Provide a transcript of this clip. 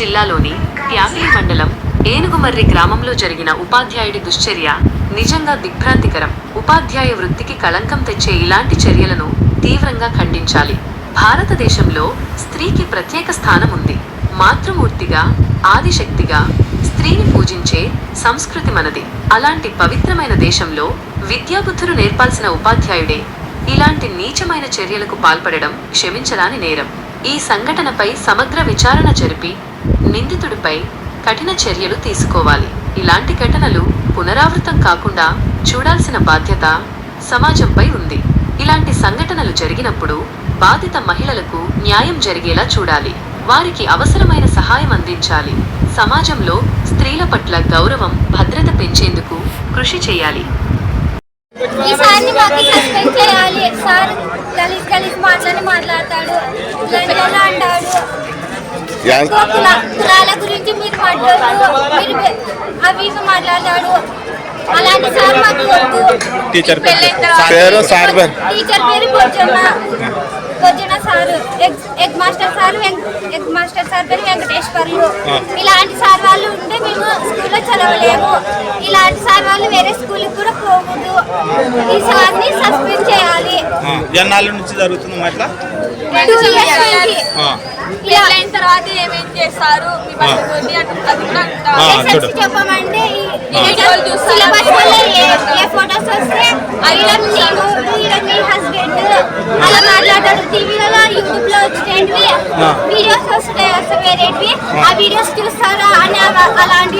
జిల్లాలోని యాపిలి మండలం ఏనుగుమర్రి గ్రామంలో జరిగిన ఉపాధ్యాయుడి దుశ్చర్య నిజంగా దిగ్భ్రాంతికరం. ఉపాధ్యాయ వృత్తికి కళంకం తెచ్చే ఇలాంటి చర్యలను తీవ్రంగా ఖండించాలి. భారతదేశంలో స్త్రీకి ప్రత్యేక స్థానం ఉంది. మాతృమూర్తిగా, ఆదిశక్తిగా స్త్రీని పూజించే సంస్కృతి మనది. అలాంటి పవిత్రమైన దేశంలో విద్యాబుద్ధులు నేర్పాల్సిన ఉపాధ్యాయుడే ఇలాంటి నీచమైన చర్యలకు పాల్పడడం క్షమించరాని నేరం. ఈ సంఘటనపై సమగ్ర విచారణ జరిపి నిందితుడిపై కఠిన చర్యలు తీసుకోవాలి. ఇలాంటి ఘటనలు పునరావృతం కాకుండా చూడాల్సిన బాధ్యత సమాజంపై ఉంది. ఇలాంటి సంఘటనలు జరిగినప్పుడు బాధిత మహిళలకు న్యాయం జరిగేలా చూడాలి. వారికి అవసరమైన సహాయం అందించాలి. సమాజంలో స్త్రీల పట్ల గౌరవం, భద్రత పెంచేందుకు కృషి చేయాలి. ఈసారి మాకు సస్పెండ్ చేయాలి. సార్ గలీజ్ మాట్లాడతాడు, అంటాడు. కులాల గురించి మీరు అవి మాట్లాడతాడు. అలాంటి సార్ మాకు వద్దు. టీచర్ పేరు పొద్దున సారు, ఎగ్ మాస్టర్ సార్ పేరు వెంకటేశ్వర్లు. ఇలాంటి సార్ వాళ్ళు ఉంటే మేము స్కూల్లో చదవలేము. ఇలాంటి సార్ వాళ్ళు వేరే స్కూల్కి కూడా పోకూడదు. ఈ సార్ని సస్పెండ్ చేయాలి. ఎన్నాళ్ళ నుంచి జరుగుతుంది అట్లా? 2 years నుంచి. అయిన తర్వాత ఏమేం చేస్తారు చెప్పమంటే సిలబస్ వల్ల ఏ ఫోటోస్ వస్తే మీ హస్బెండ్ అలా మాట్లాడతాడు. టీవీలలో యూట్యూబ్ లో వచ్చేటివి వీడియోస్ వస్తాయి వేరేటివి. ఆ వీడియోస్ చూస్తారా అని అలాంటి